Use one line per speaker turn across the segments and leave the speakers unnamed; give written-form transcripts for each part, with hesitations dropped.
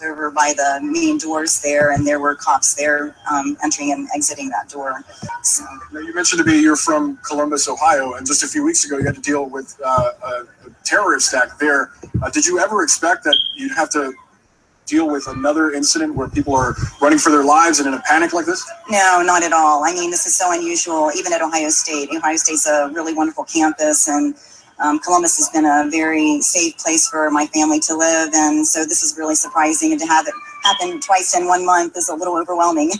over by the main doors there, and there were cops there entering and exiting that door. So.
Now, you mentioned to me you're from Columbus, Ohio, and just a few weeks ago you had to deal with a terrorist attack there. Did you ever expect that you'd have to deal with another incident where people are running for their lives and in a panic like this?
No, not at all. I mean, this is so unusual, even at Ohio State. Ohio State's a really wonderful campus, and Columbus has been a very safe place for my family to live, and so this is really surprising, and to have it happen twice in 1 month is a little overwhelming.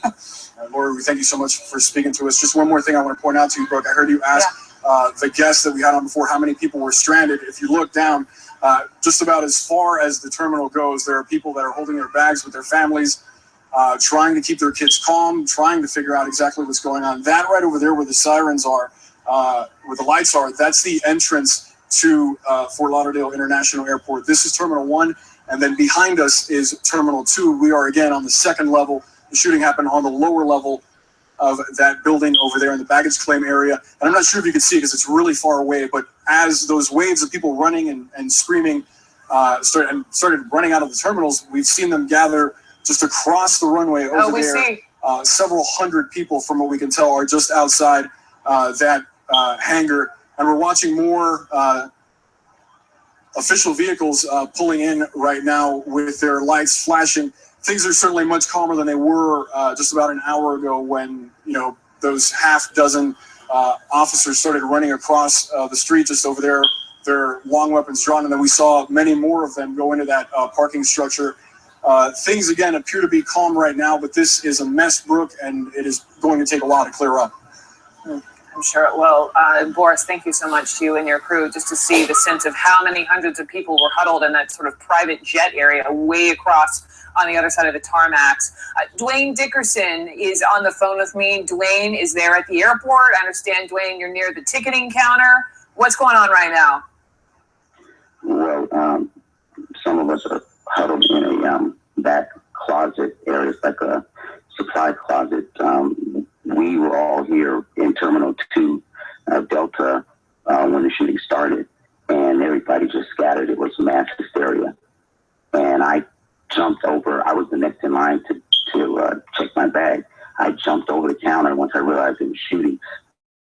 Laura, we thank you so much for speaking to us. Just one more thing I want to point out to you, Brooke. I heard you ask the guests that we had on before how many people were stranded. If you look down, just about as far as the terminal goes, there are people that are holding their bags with their families, trying to keep their kids calm, trying to figure out exactly what's going on. That right over there where the sirens are, where the lights are, that's the entrance to Fort Lauderdale International Airport. This is Terminal 1, and then behind us is Terminal 2. We are again on the second level. The shooting happened on the lower level of that building over there in the baggage claim area. And I'm not sure if you can see it because it's really far away, but as those waves of people running and screaming started running out of the terminals, we've seen them gather just across the runway over there. Several hundred people, from what we can tell, are just outside that hangar. And we're watching more official vehicles pulling in right now with their lights flashing. Things are certainly much calmer than they were just about an hour ago when, those half dozen officers started running across the street just over there, their long weapons drawn. And then we saw many more of them go into that parking structure. Things, again, appear to be calm right now, but this is a mess, Brooke, and it is going to take a while to clear up.
I'm sure it will. Boris, thank you so much to you and your crew, just to see the sense of how many hundreds of people were huddled in that sort of private jet area way across on the other side of the tarmacs. Dwayne Dickerson is on the phone with me. Dwayne is there at the airport. I understand, Dwayne, you're near the ticketing counter. What's going on right now?
Well, some of us are huddled in a back closet area. It's like a supply closet. We were all here in Terminal 2 Delta when the shooting started, and everybody just scattered. It was mass hysteria. And I jumped over. I was the next in line to check my bag. I jumped over the counter once I realized it was shooting.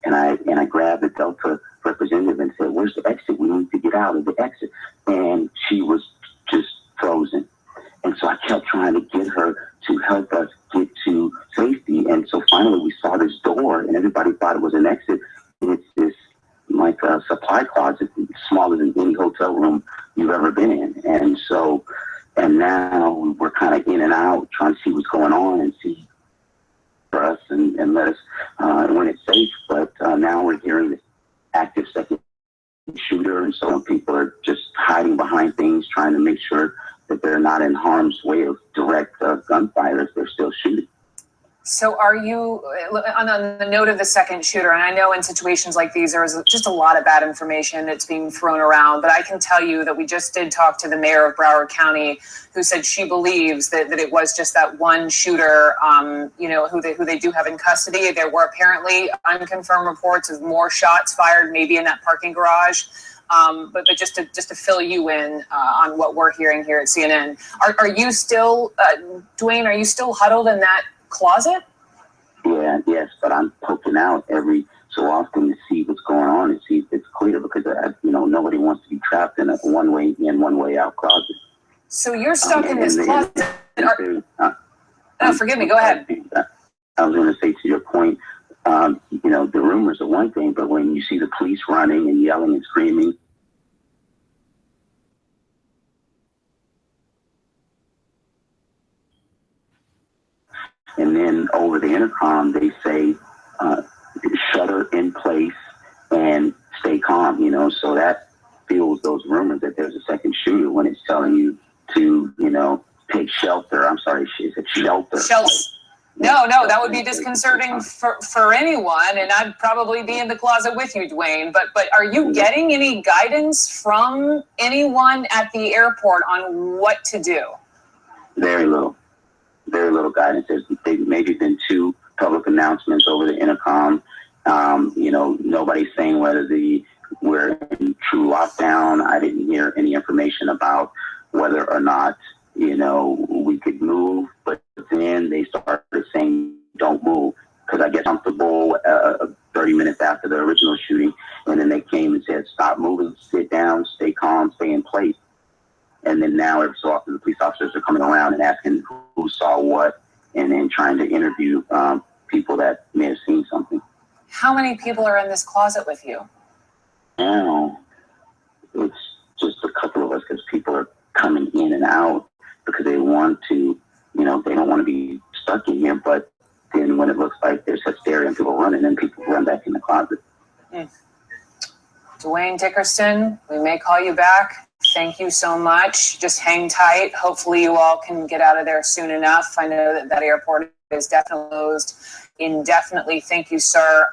And I grabbed the Delta representative and said, "Where's the exit? We need to get out of the exit." And she was just frozen. And so I kept trying to get her to help us get to safety. And so finally we saw this door, and everybody thought it was an exit. And it's this like a supply closet, smaller than any hotel room you've ever been in. And now we're kind of in and out, trying to see what's going on and see for us and let us when it's safe. But now we're hearing this active second shooter, and so people are just hiding behind things, trying to make sure that they're not in harm's way of direct gunfire if they're still shooting.
So are you, on the note of the second shooter, and I know in situations like these, there is just a lot of bad information that's being thrown around, but I can tell you that we just did talk to the mayor of Broward County, who said she believes that it was just that one shooter, who they do have in custody. There were apparently unconfirmed reports of more shots fired, maybe in that parking garage. But just to fill you in on what we're hearing here at CNN, are you still, Dwayne, are you still huddled in that closet?
Yes, but I'm poking out every so often to see what's going on and see if it's clear, because nobody wants to be trapped in a one way in, one way out closet.
So you're stuck in this closet. Forgive me. Go ahead.
I was going to say, to your point, the rumors are one thing, but when you see the police running and yelling and screaming, and then over the intercom, they say, shutter in place and stay calm, so that fuels those rumors that there's a second shooter when it's telling you to, take shelter. I'm sorry, she said shelter.
No, that would be disconcerting for anyone, and I'd probably be in the closet with you, Dwayne. But are you getting any guidance from anyone at the airport on what to do? Very little guidance. There's maybe been 2 public announcements over the intercom. Nobody's saying whether we're in true lockdown. I didn't hear any information about whether or not
you know, we could move, but then they started saying, don't move, because I get comfortable 30 minutes after the original shooting, and then they came and said, stop moving, sit down, stay calm, stay in place. And then now every so often the police officers are coming around and asking who saw what, and then trying to interview people that may have seen something.
How many people are in this closet with you?
Now, it's just a couple of us, because people are coming in and out because they want to, you know, they don't want to be stuck in here. But then when it looks like there's hysteria and people running, then people run back in the closet.
Dwayne Dickerson, we may call you back. Thank you so much. Just hang tight. Hopefully you all can get out of there soon enough. I know that that airport is definitely closed indefinitely. Thank you, sir.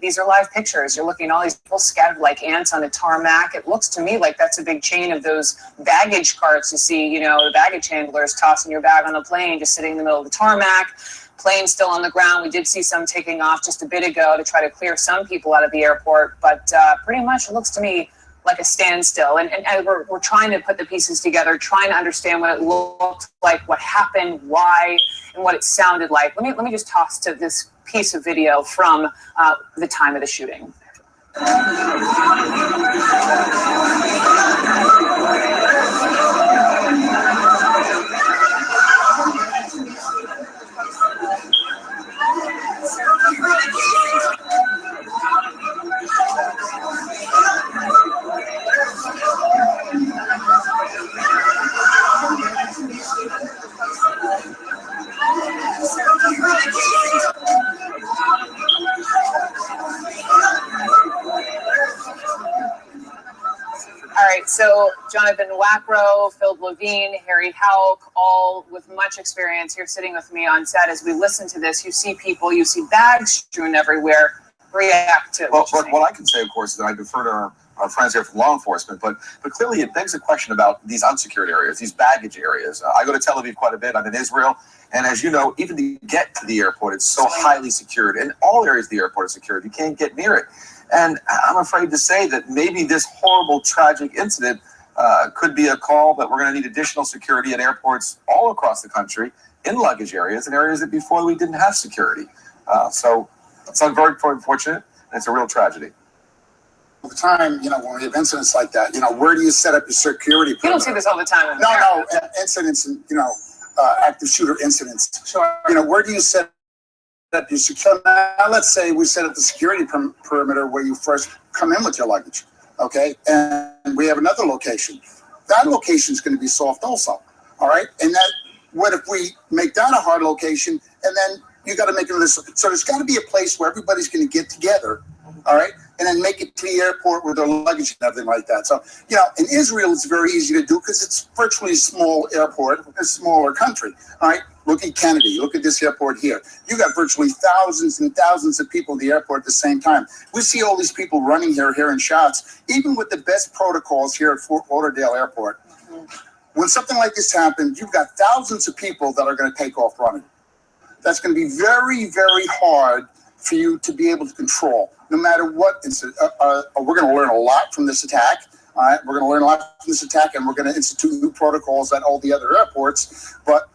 These are live pictures. You're looking at all these people scattered like ants on a tarmac. It looks to me like that's a big chain of those baggage carts you see, you know, the baggage handlers tossing your bag on the plane, just sitting in the middle of the tarmac. Plane still on the ground. We did see some taking off just a bit ago to try to clear some people out of the airport, but pretty much it looks to me like a standstill. And we're trying to put the pieces together, trying to understand what it looked like, what happened, why, and what it sounded like. Let me just toss to this piece of video from the time of the shooting. All right, so Jonathan Wackrow, Phil Levine, Harry Hauk, all with much experience here sitting with me on set. As we listen to this, you see people, you see bags strewn everywhere. React to
well, what I can say, of course, is that I defer to our friends here from law enforcement, but clearly it begs a question about these unsecured areas, these baggage areas. I go to Tel Aviv quite a bit. I'm in Israel. And as you know, even to get to the airport, it's so highly secured. And all areas of the airport are secured. You can't get near it. And I'm afraid to say that maybe this horrible, tragic incident could be a call that we're going to need additional security at airports all across the country, in luggage areas, and areas that before we didn't have security. So it's very unfortunate, and it's a real tragedy.
All the time, you know, when we have incidents like that, you know, where do you set up your security?
You don't see this all the time.
No, incidents, and you know, active shooter incidents.
Sure.
You know, where do you set up your security? Now, let's say we set up the security perimeter where you first come in with your luggage, okay? And we have another location. That location is going to be soft also, all right? And that, what if we make that a hard location, and then you got to make another, so there's got to be a place where everybody's going to get together, all right? And then make it to the airport with their luggage and everything like that. So, you know, in Israel, it's very easy to do because it's virtually a small airport, a smaller country, all right? Look at Kennedy. Look at this airport here. You got virtually thousands and thousands of people at the airport at the same time. We see all these people running here, hearing shots, even with the best protocols here at Fort Lauderdale Airport. When something like this happens, you've got thousands of people that are going to take off running. That's going to be very, very hard for you to be able to control, no matter what incident. We're going to learn a lot from this attack. All right, we're going to learn a lot from this attack, and we're going to institute new protocols at all the other airports. But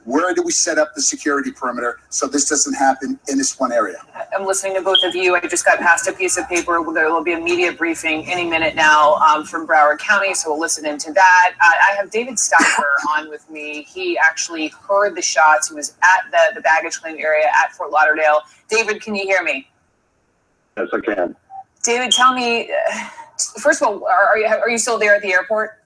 where do we set up the security perimeter so this doesn't happen in this one area?
I'm listening to both of you. I just got passed a piece of paper. There will be a media briefing any minute now from Broward County, so we'll listen into that. I have David Stocker on with me. He actually heard the shots. He was at the baggage claim area at Fort Lauderdale. David, can you hear me?
Yes, I can.
David, tell me, first of all, are you still there at the airport?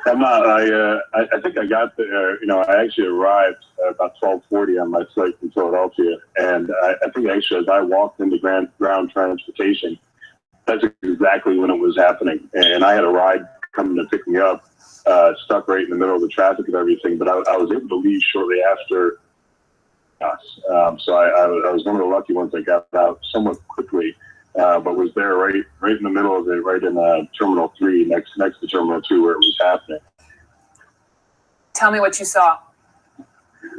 I'm not. I think I got there. You know, I actually arrived about 12:40 on my flight from Philadelphia, and I think actually as I walked into ground transportation, that's exactly when it was happening. And I had a ride coming to pick me up, stuck right in the middle of the traffic and everything. But I was able to leave shortly after us. So I was one of the lucky ones that got out somewhat quickly. But was there right in the middle of it, right in Terminal 3, next to Terminal 2 where it was happening.
Tell me what you saw.
You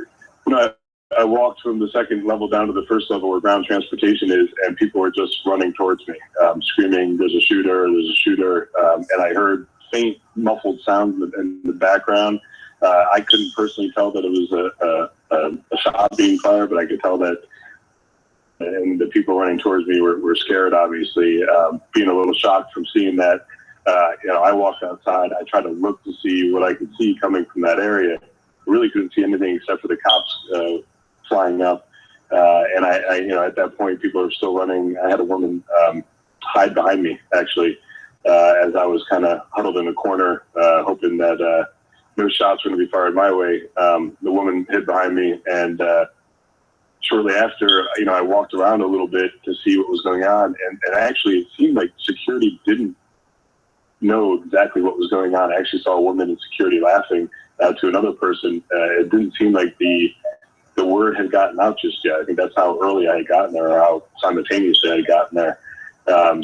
know, I walked from the second level down to the first level where ground transportation is, and people were just running towards me, screaming, there's a shooter, and I heard faint muffled sound in the background. I couldn't personally tell that it was a shot being fired, but I could tell that, and the people running towards me were scared, obviously, being a little shocked from seeing that. I walked outside. I tried to look to see what I could see coming from that area. I really couldn't see anything except for the cops flying up. And I at that point, people were still running. I had a woman hide behind me, actually, as I was kind of huddled in a corner, hoping that no shots were going to be fired my way. The woman hid behind me, and shortly after, I walked around a little bit to see what was going on, and actually it seemed like security didn't know exactly what was going on. I actually saw a woman in security laughing to another person. It didn't seem like the word had gotten out just yet. I think that's how early I had gotten there, or how simultaneously I had gotten there.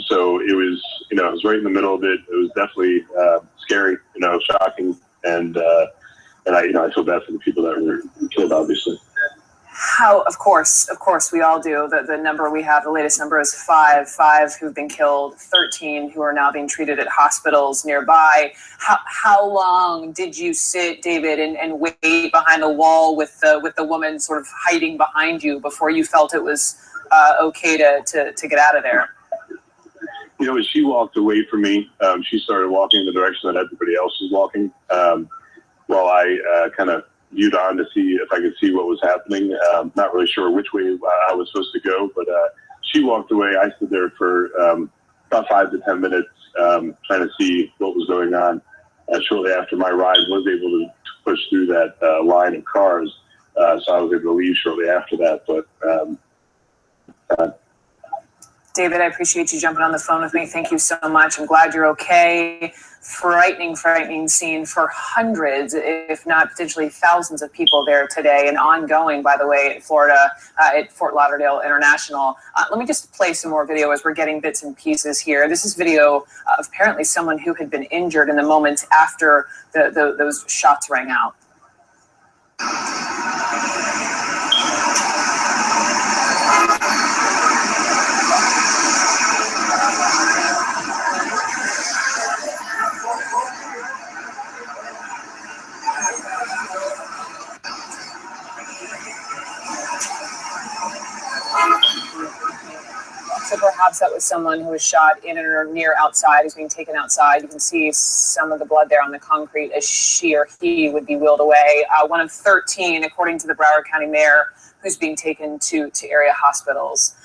So it was, it was right in the middle of it. It was definitely scary, shocking, and I feel bad for the people that were killed, obviously.
How, of course, we all do. The number we have, the latest number is five who've been killed, 13 who are now being treated at hospitals nearby. How long did you sit, David, and wait behind the wall with the woman sort of hiding behind you before you felt it was okay to get out of there?
As she walked away from me, she started walking in the direction that everybody else was walking, while I kind of viewed on to see if I could see what was happening. Not really sure which way I was supposed to go, but she walked away. I stood there for about 5 to 10 minutes trying to see what was going on. Shortly after my ride, was able to push through that line of cars, so I was able to leave shortly after that. But
David, I appreciate you jumping on the phone with me. Thank you so much. I'm glad you're okay. Frightening scene for hundreds, if not potentially thousands of people there today, and ongoing, by the way, in Florida, at Fort Lauderdale International. Let me just play some more video as we're getting bits and pieces here. This is video of apparently someone who had been injured in the moments after those shots rang out. So perhaps that was someone who was shot in or near outside, who's being taken outside. You can see some of the blood there on the concrete as she or he would be wheeled away. One of 13, according to the Broward County mayor, who's being taken to area hospitals.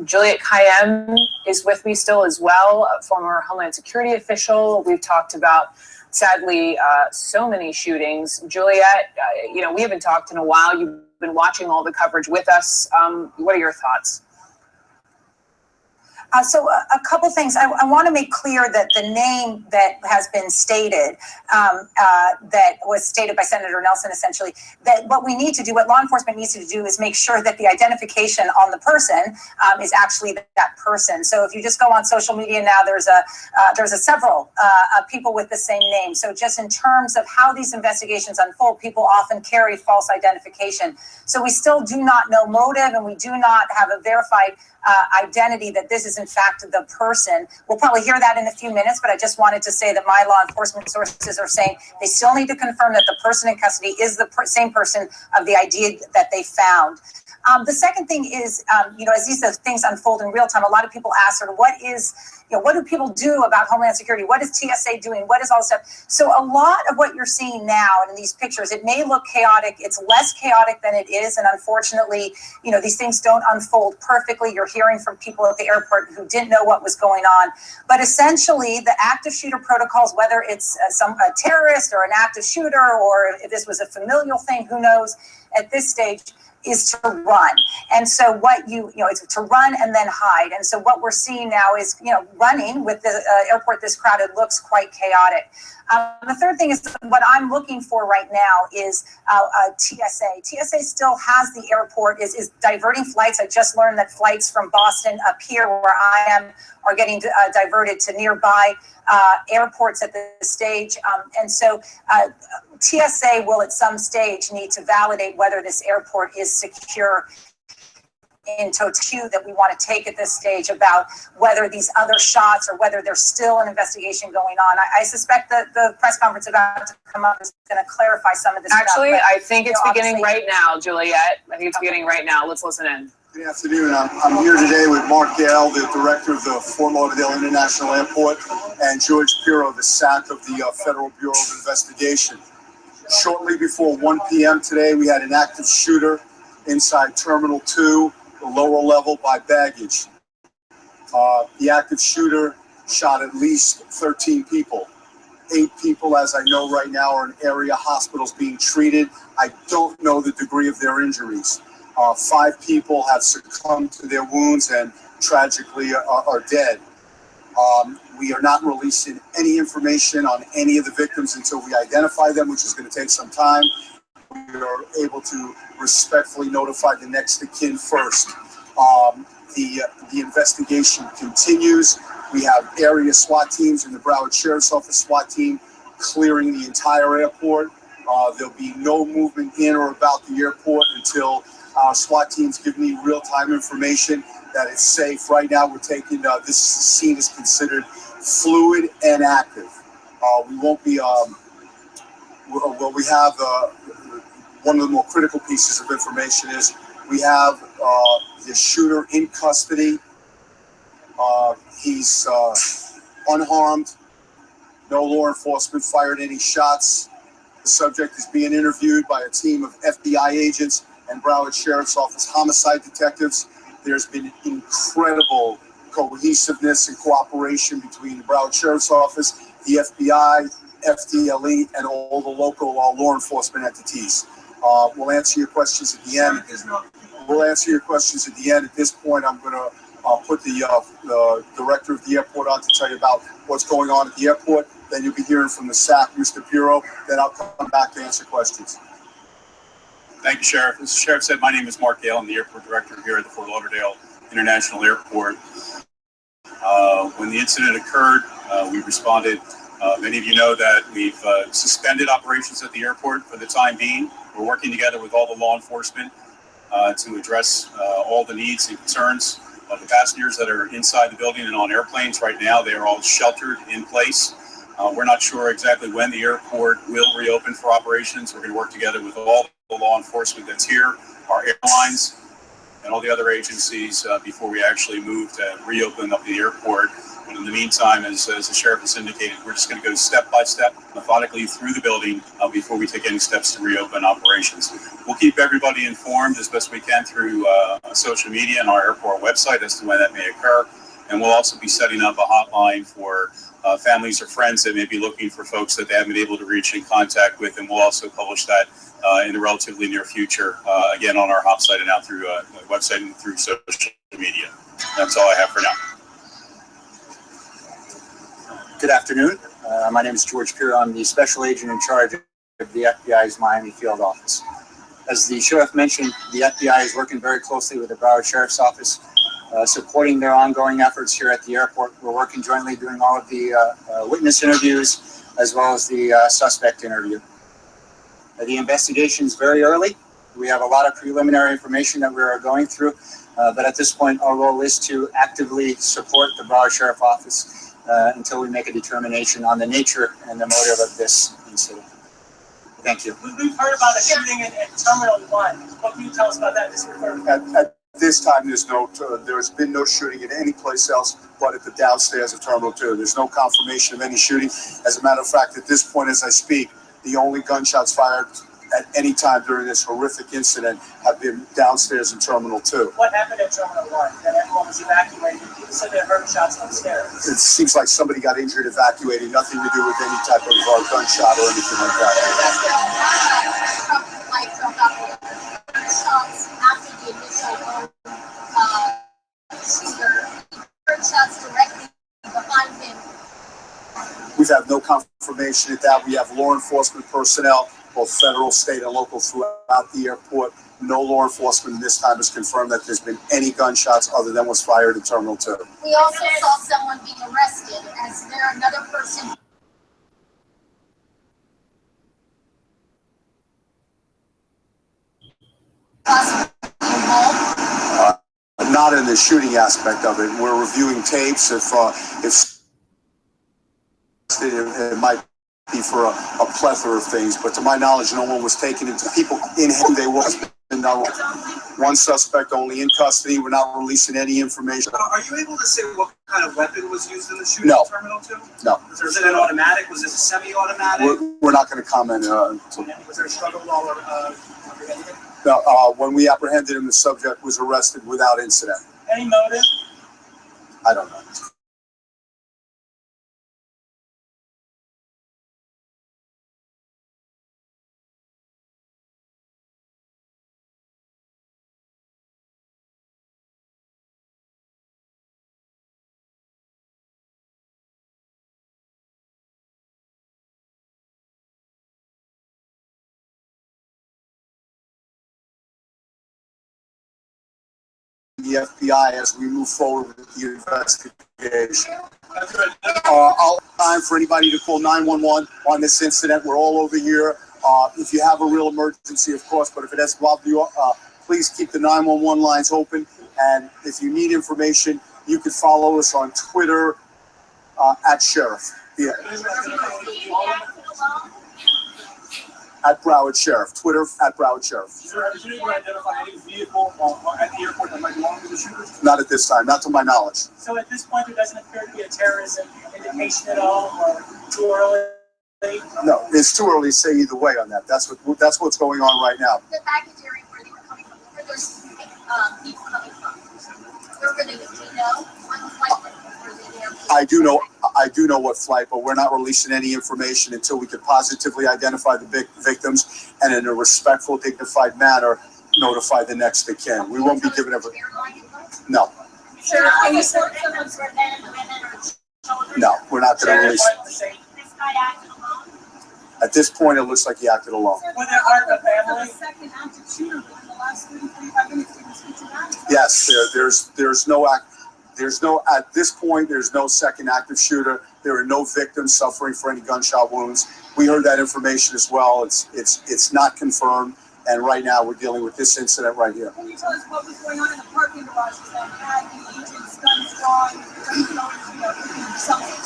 Juliet Kayyem is with me still as well, a former Homeland Security official. We've talked about, sadly, so many shootings. Juliet, we haven't talked in a while. You've been watching all the coverage with us. What are your thoughts?
So a couple things. I want to make clear that the name that has been stated, that was stated by Senator Nelson, essentially, that what we need to do, what law enforcement needs to do, is make sure that the identification on the person is actually that person. So if you just go on social media now, there's several people with the same name. So just in terms of how these investigations unfold, people often carry false identification. So we still do not know motive, and we do not have a verified identity that this is in fact the person. We'll probably hear that in a few minutes, but I just wanted to say that my law enforcement sources are saying they still need to confirm that the person in custody is the same person of the ID that they found. The second thing is, as these things unfold in real time, a lot of people ask sort of what do people do about Homeland Security? What is TSA doing? What is all this stuff? So a lot of what you're seeing now in these pictures, it may look chaotic. It's less chaotic than it is. And unfortunately, these things don't unfold perfectly. You're hearing from people at the airport who didn't know what was going on. But essentially, the active shooter protocols, whether it's a terrorist or an active shooter, or if this was a familial thing, who knows, at this stage, is to run. And so it's to run and then hide. And so what we're seeing now is, running with the airport this crowded looks quite chaotic. The third thing is what I'm looking for right now is TSA. TSA still has the airport, is diverting flights. I just learned that flights from Boston up here where I am are getting diverted to nearby airports at this stage. And so TSA will at some stage need to validate whether this airport is secure.
into a cue that we want to take at this stage about whether these other shots or whether there's still an investigation going on. I suspect that the press conference about to come up is going to clarify some of this
Actually,
stuff.
I think it's beginning right now, Juliet. I think it's beginning right now. Let's listen in.
Good afternoon. I'm here today with Mark Gale, the director of the Fort Lauderdale International Airport, and George Pirro, the SAC of the Federal Bureau of Investigation. Shortly before 1 p.m. today, we had an active shooter inside Terminal 2, the lower level by baggage. The active shooter shot at least 13 people. 8 people, as I know right now, are in area hospitals being treated. I don't know the degree of their injuries. 5 people have succumbed to their wounds and tragically are dead. We are not releasing any information on any of the victims until we identify them, which is going to take some time. We are able to respectfully notify the next of kin first. The investigation continues. We have area SWAT teams and the Broward Sheriff's Office SWAT team clearing the entire airport. There'll be no movement in or about the airport until our SWAT teams give me real-time information that it's safe. Right now, we're taking this scene is considered fluid and active. We won't be. Well, we have one of the more critical pieces of information is we have the shooter in custody. He's unharmed. No law enforcement fired any shots. The subject is being interviewed by a team of FBI agents and Broward Sheriff's Office homicide detectives. There's been incredible cohesiveness and cooperation between the Broward Sheriff's Office, the FBI, FDLE, and all the local law enforcement entities. We'll answer your questions at the end. We'll answer your questions at the end. At this point, I'm going to put the director of the airport on to tell you about what's going on at the airport. Then you'll be hearing from the SAC, Mr. Pirro. Then I'll come back to answer questions.
Thank you, Sheriff. As the Sheriff said, my name is Mark Gale. I'm the airport director here at the Fort Lauderdale International Airport. When the incident occurred, we responded. Many of you know that we've suspended operations at the airport for the time being. We're working together with all the law enforcement to address all the needs and concerns of the passengers that are inside the building and on airplanes. Right now, they are all sheltered in place. We're not sure exactly when the airport will reopen for operations. We're going to work together with all the law enforcement that's here, our airlines, and all the other agencies before we actually move to reopen up the airport. But in the meantime, as the sheriff has indicated, we're just going to go step by step, methodically through the building before we take any steps to reopen operations. We'll keep everybody informed as best we can through social media and our airport website as to when that may occur. And we'll also be setting up a hotline for families or friends that may be looking for folks that they haven't been able to reach in contact with. And we'll also publish that in the relatively near future, again, on our hop site and out through the website and through social media. That's all I have for now.
Good afternoon. My name is George Pirro. I'm the special agent in charge of the FBI's Miami field office. As the sheriff mentioned, the FBI is working very closely with the Broward Sheriff's Office, supporting their ongoing efforts here at the airport. We're working jointly, doing all of the witness interviews as well as the suspect interview. The investigation is very early. We have a lot of preliminary information that we are going through, but at this point, our role is to actively support the Broward Sheriff's Office until we make a determination on the nature and the motive of this incident. Thank you.
We've heard about a shooting at Terminal 1. What can you tell us about that?
At this time, there's been no shooting at any place else but at the downstairs of Terminal 2. There's no confirmation of any shooting. As a matter of fact, at this point, as I speak, the only gunshots fired at any time during this horrific incident have been downstairs in Terminal 2.
What happened at Terminal 1? That everyone was evacuated. You said they heard shots upstairs.
It seems like somebody got injured evacuating, nothing to do with any type of gunshot or anything like that.
Shots after the initial shooter, heard shots directly behind him.
We have no confirmation of that. We have law enforcement personnel, both federal, state, and local, throughout the airport. No law enforcement this time has confirmed that there's been any gunshots other than was fired at Terminal 2.
We also saw someone being arrested. Is there another person? Possibly involved?
not in the shooting aspect of it. We're reviewing tapes. If it might be for a plethora of things, but to my knowledge, no one was taken into people in who they was. One suspect only in custody. We're not releasing any information.
Are you able to say what kind of weapon was used in the shooting
No.
terminal too?
No.
Was it an automatic? Was it a semi-automatic?
We're not going to comment.
Was there a struggle while apprehending?
No. When we apprehended him, the subject was arrested without incident.
Any motive?
I don't know. The FBI as we move forward with the investigation. I'll time for anybody to call 911 on this incident. We're all over here. If you have a real emergency, of course, but if it has involved you, please keep the 911 lines open. And if you need information, you can follow us on Twitter at Sheriff. Yeah. At Broward Sheriff. Twitter at Broward Sheriff.
Sir, have you identified any vehicle at the airport that might belong to the shooter?
Not at this time, not to my knowledge.
So at this point, there doesn't appear to be a terrorism indication at all, or too early?
No, it's too early to say either way on that. That's what's going on right now.
The baggage area where they were coming from, where there's people coming from. Where were they? Do you know? What flight were they there?
I do know what flight, but we're not releasing any information until we could positively identify the victims and in a respectful, dignified manner notify the next of kin. We won't be giving every. No.
Sure. Can you say someone's for men, women, or children?
No, we're not going to release.
This guy acted alone.
At this point, it looks like he acted alone.
Were there part of the family?
Second active shooter within the last 35 minutes.
Yes, there's no act. There's no, at this point, there's no second active shooter. There are no victims suffering for any gunshot wounds. We heard that information as well. It's not confirmed. And right now we're dealing with this incident right here.
Can you tell us what was going on in the parking garage that had the agents guns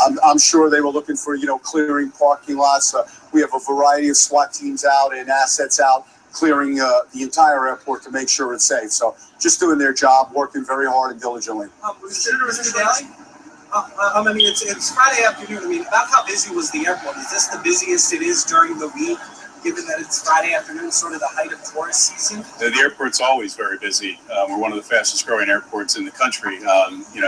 drawn?
I'm sure they were looking for, clearing parking lots. We have a variety of SWAT teams out and assets out clearing the entire airport to make sure it's safe. So just doing their job, working very hard and diligently.
Mr. Daly? I mean, it's Friday afternoon. I mean, about how busy was the airport? Is this the busiest it is during the week, given that it's Friday afternoon, sort of the height of tourist season?
The airport's always very busy. We're one of the fastest growing airports in the country.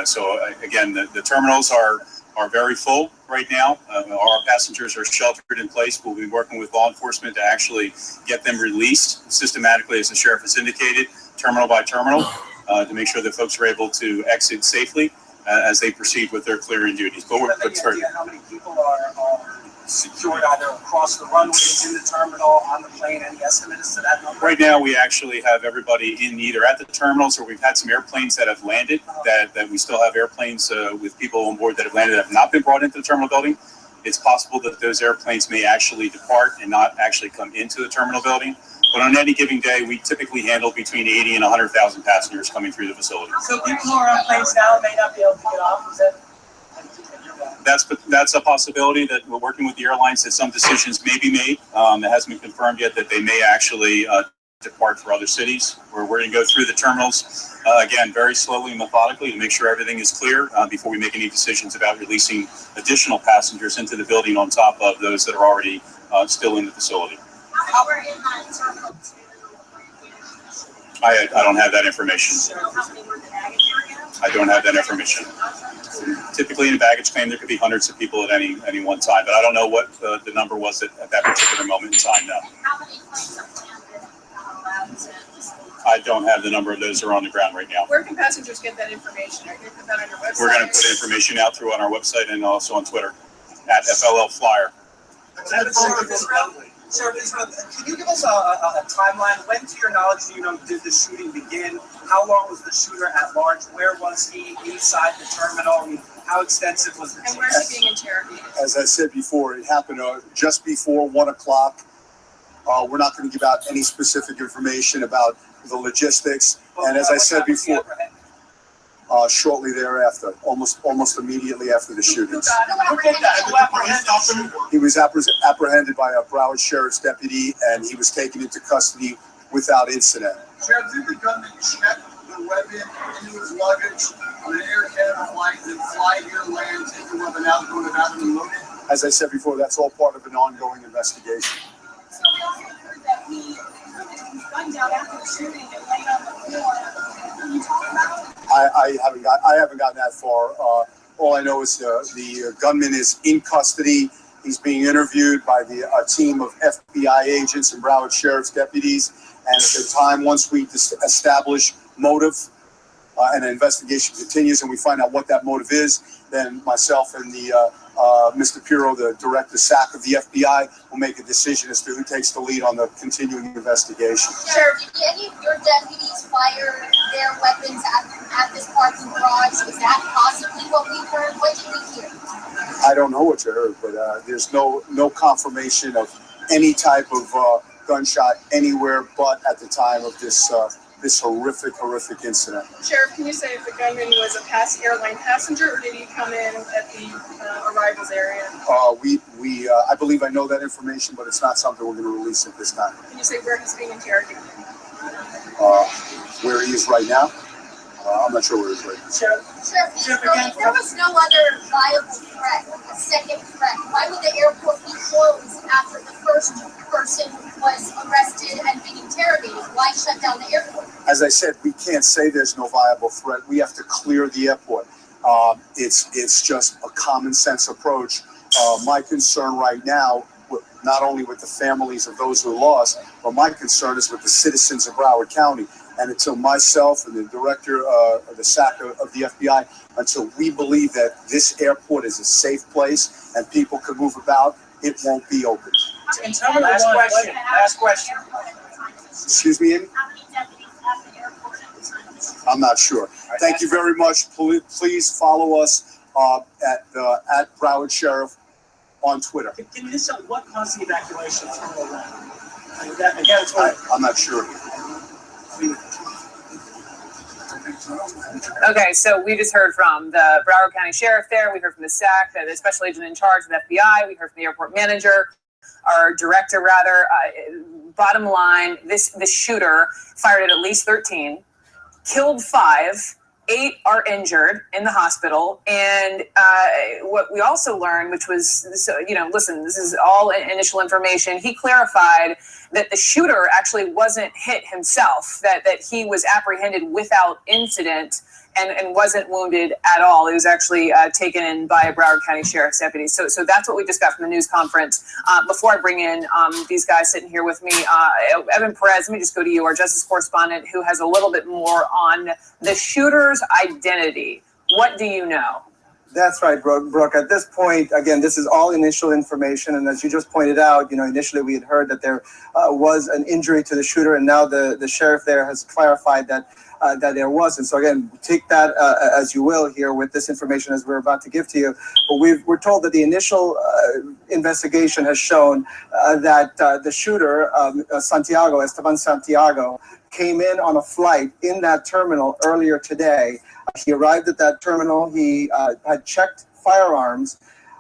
So again, the terminals are very full right now. Our passengers are sheltered in place. We'll be working with law enforcement to actually get them released systematically, as the sheriff has indicated, terminal by terminal, to make sure that folks are able to exit safely as they proceed with their clearing duties. But
we're idea how many people are secured either across the runways, in the terminal, on the plane? Any estimate as to that number?
Right now, we actually have everybody in either at the terminals, or we've had some airplanes that have landed, that we still have airplanes with people on board that have landed that have not been brought into the terminal building. It's possible that those airplanes may actually depart and not actually come into the terminal building. But on any given day, we typically handle between 80 and 100,000 passengers coming through the facility.
So people who are on planes now may not be able to get off, is that?
That's a possibility that we're working with the airlines that some decisions may be made. It hasn't been confirmed yet that they may actually depart for other cities. We're going to go through the terminals, again, very slowly and methodically to make sure everything is clear before we make any decisions about releasing additional passengers into the building on top of those that are already still in the facility.
How were in that terminal
I don't have that information.
How many were in the baggage area?
I don't have that information. Typically in a baggage claim, there could be hundreds of people at any one time, but I don't know what the number was at that particular moment in time now.
How many planes have landed?
I don't have the number of those that are on the ground right now.
Where can passengers get that information? Are you going to put that on your website?
We're going to put information out on our website and also on Twitter at FLL Flyer.
Sir, can you give us a timeline? When, to your knowledge, did the shooting begin? How long was the shooter at large? Where was he inside the terminal? I mean, how extensive was the chase?
And where is he being interrogated?
As I said before, it happened just before 1 o'clock. We're not going to give out any specific information about the logistics. And as I said before, shortly thereafter, almost immediately after the shootings. He was apprehended by a Broward Sheriff's deputy, and he was taken into custody without incident.
Sheriff, did the gunman check the weapon into his luggage on an Air Canada flight, then fly here, land, take the weapon out, go to bathroom and load it?
As I said before, that's all part of an ongoing investigation.
So we also heard that he put his gun down after the shooting and laid on the floor. Can you talk about it?
I haven't gotten that far. All I know is the gunman is in custody. He's being interviewed by a team of FBI agents and Broward Sheriff's deputies. And at the time, once we establish motive and an investigation continues and we find out what that motive is, then myself and Mr. Pirro, the director SAC of the FBI, will make a decision as to who takes the lead on the continuing investigation.
Sheriff, did any of your deputies fire their weapons at this parking garage? Is that possibly what we heard? What did we hear?
I don't know what you heard, but there's no confirmation of any type of gunshot anywhere but at the time of this horrific incident.
Sheriff, can you say if the gunman was a airline passenger, or did he come in at the arrivals area?
I believe I know that information, but it's not something we're going to release at this time.
Can you say where he's being interrogated?
Where he is right now? I'm not sure where he is right now.
Sheriff, if there was no other viable threat, a second threat, why would the airport be closed after the first person was arrested and being interrogated? Why shut down the airport?
As I said, we can't say there's no viable threat. We have to clear the airport. It's just a common sense approach. My concern right now, not only with the families of those who lost, but my concern is with the citizens of Broward County. And until myself and the director of the SAC of the FBI, until we believe that this airport is a safe place and people can move about, it won't be open.
And tell me last question.
Excuse me, Amy?
How many deputies at the airport at the time?
I'm not sure. Thank you very much. Please follow us at Broward Sheriff on Twitter.
Can you tell what caused the evacuation from Lauderdale?
I'm not sure.
Okay, so we just heard from the Broward County Sheriff there. We heard from the SAC, the special agent in charge of the FBI. We heard from the airport manager, our director, rather. Bottom line, the shooter fired at least 13, killed 5, 8 are injured in the hospital. And what we also learned, which was, listen, this is all initial information. He clarified that the shooter actually wasn't hit himself, that he was apprehended without incident and wasn't wounded at all. He was actually taken in by a Broward County Sheriff's deputy. So that's what we just got from the news conference. Before I bring in these guys sitting here with me, Evan Perez, let me just go to you, our justice correspondent, who has a little bit more on the shooter's identity. What do you know?
That's right, Brooke. At this point, again, this is all initial information. And as you just pointed out, initially we had heard that there was an injury to the shooter. And now the sheriff there has clarified that there wasn't. So again, take that as you will here with this information as we're about to give to you. But we're told that the initial investigation has shown that the shooter, Esteban Santiago, came in on a flight in that terminal earlier today. He arrived at that terminal. He had checked firearms,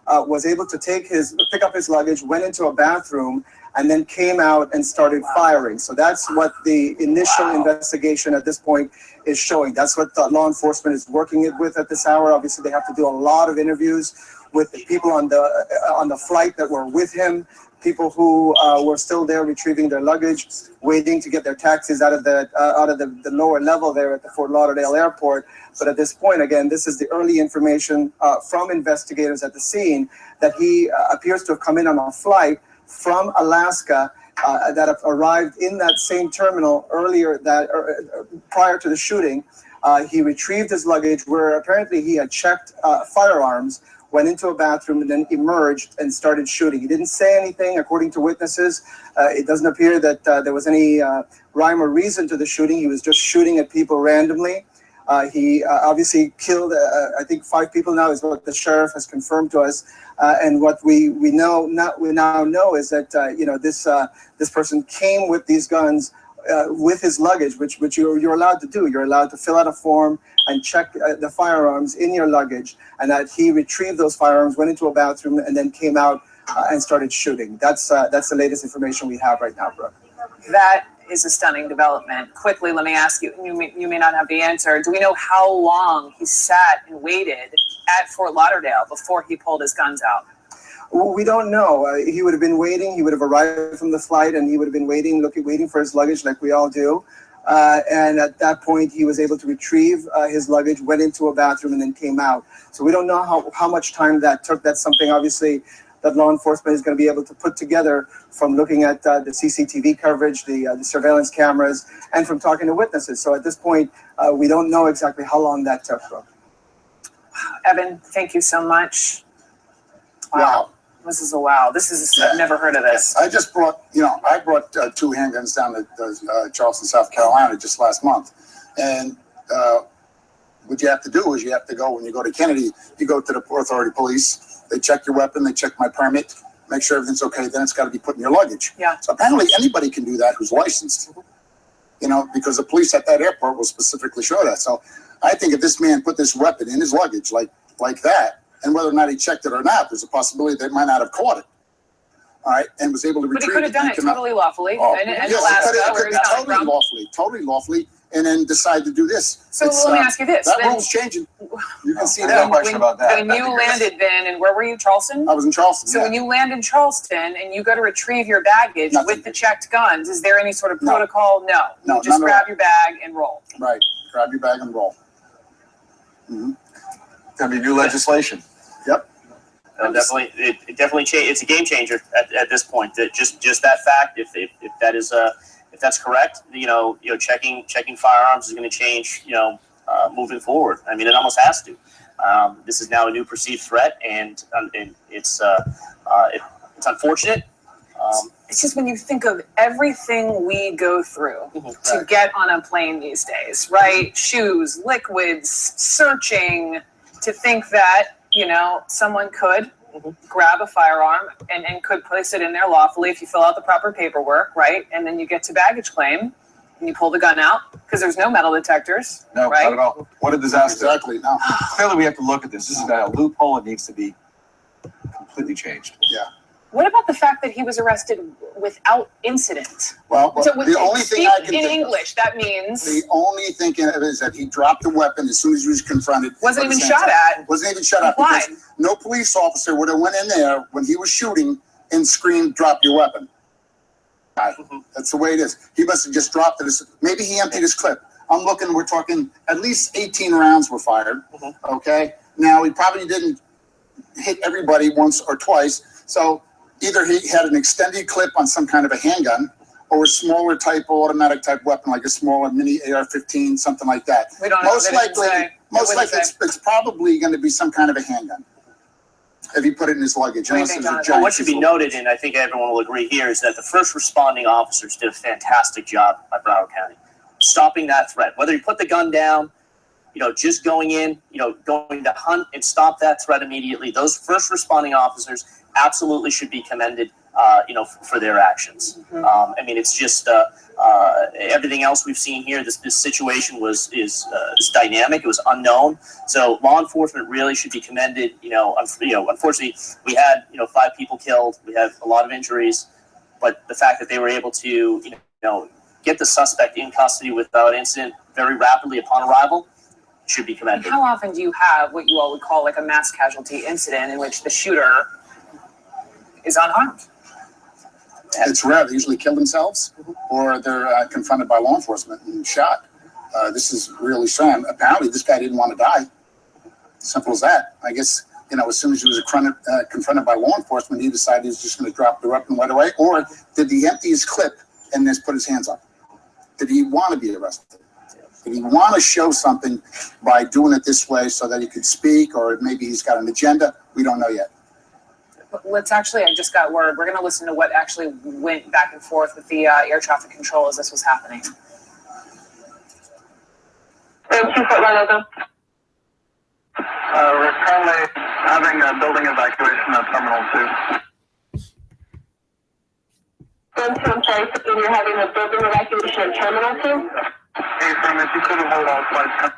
was able to pick up his luggage, went into a bathroom, and then came out and started firing. So that's what the initial investigation at this point is showing. That's what the law enforcement is working with at this hour. Obviously, they have to do a lot of interviews with the people on the flight that were with him, people who were still there retrieving their luggage, waiting to get their taxis out of the lower level there at the Fort Lauderdale airport. But at this point, again, this is the early information from investigators at the scene that he appears to have come in on a flight from Alaska that arrived in that same terminal earlier prior to the shooting. He retrieved his luggage where apparently he had checked firearms, went into a bathroom, and then emerged and started shooting. He didn't say anything, according to witnesses. It doesn't appear that there was any rhyme or reason to the shooting. He was just shooting at people randomly. He obviously killed, I think, 5 people now is what the sheriff has confirmed to us. And what we now know is that this person came with these guns with his luggage, which you're allowed to do. You're allowed to fill out a form and check the firearms in your luggage, and that he retrieved those firearms, went into a bathroom, and then came out and started shooting. That's the latest information we have right now, Brooke.
That is a stunning development. Quickly, let me ask you, you may not have the answer. Do we know how long he sat and waited at Fort Lauderdale before he pulled his guns out?
Well, we don't know. He would have been waiting. He would have arrived from the flight, and he would have been waiting for his luggage like we all do. And at that point, he was able to retrieve his luggage, went into a bathroom, and then came out. So we don't know how much time that took. That's something, obviously, that law enforcement is going to be able to put together from looking at the CCTV coverage, the surveillance cameras, and from talking to witnesses. So at this point, we don't know exactly how long that took.
Evan, thank you so much.
Wow.
This is a wow. I've never heard of this.
I just brought, I brought 2 handguns down to Charleston, South Carolina just last month. And what you have to do is you have to go, when you go to Kennedy, you go to the Port Authority Police. They check your weapon, they check my permit, make sure everything's okay. Then it's got to be put in your luggage.
Yeah.
So apparently anybody can do that who's licensed, because the police at that airport will specifically show that. So I think if this man put this weapon in his luggage like that, and whether or not he checked it or not, there's a possibility they might not have caught it. All right, and was able to retrieve it.
But he could have done it totally lawfully.
Oh,
in
yes,
Alaska, where he's coming from.
totally lawfully, and then decide to do this.
So let me ask you this.
That rule's changing. You can see that.
No question about that.
When you landed then, and where were you, Charleston?
I was in Charleston.
So when you land in Charleston and you go to retrieve your baggage with the checked guns, is there any sort of protocol? No. You just grab your bag and roll.
Right. Grab your bag and roll.
Mm-hmm. That'd be new legislation.
Yep.
Definitely, it definitely it's a game changer at this point. That just that fact, if that is if that's correct, checking firearms is going to change. Moving forward. I mean, it almost has to. This is now a new perceived threat, and it's unfortunate.
It's just when you think of everything we go through to get on a plane these days, right? Shoes, liquids, searching, to think that, someone could grab a firearm and could place it in there lawfully if you fill out the proper paperwork, right? And then you get to baggage claim and you pull the gun out because there's no metal detectors.
No,
right?
not at all. What a disaster.
Exactly. No.
Clearly, we have to look at this. This is a loophole. It needs to be completely changed.
Yeah.
What about the fact that he was arrested without incident?
Well,
so
the only thing I can
in
think
English, that means
the only thing is that he dropped the weapon as soon as he was confronted.
Wasn't even shot at.
Wasn't even shot at because no police officer would have went in there when he was shooting and screamed, "Drop your weapon." That's the way it is. He must have just dropped it. Maybe he emptied his clip. I'm looking. We're talking at least 18 rounds were fired. Okay. Now he probably didn't hit everybody once or twice. So either he had an extended clip on some kind of a handgun or a smaller type of automatic type weapon, like a smaller mini AR-15, something like that.
We don't know.
Most likely it's probably going to be some kind of a handgun if he put it in his luggage.
What should be noted, and I think everyone will agree here, is that the first responding officers did a fantastic job at Broward County, stopping that threat. Whether you put the gun down, just going in, going to hunt and stop that threat immediately. Those first responding officers absolutely should be commended, for their actions. I mean, it's just everything else we've seen here. This situation is dynamic. It was unknown. So law enforcement really should be commended. Unfortunately, we had 5 people killed. We had a lot of injuries, but the fact that they were able to get the suspect in custody without incident very rapidly upon arrival should be commended.
How often do you have what you all would call like a mass casualty incident in which the shooter is unharmed?
It's rare. They usually kill themselves or they're confronted by law enforcement and shot. This is really sad. Apparently, this guy didn't want to die. Simple as that. I guess, as soon as he was confronted by law enforcement, he decided he was just going to drop the weapon right away. Or did he empty his clip and just put his hands up? Did he want to be arrested? Did he want to show something by doing it this way so that he could speak, or maybe he's got an agenda? We don't know yet.
Let's I just got word. We're going to listen to what actually went back and forth with the air traffic control as this was happening.
Fort Lauderdale. We're currently having a building evacuation at Terminal 2. I'm sorry, you're having a building evacuation at Terminal 2?
Hey, Sam, if you could hold on 5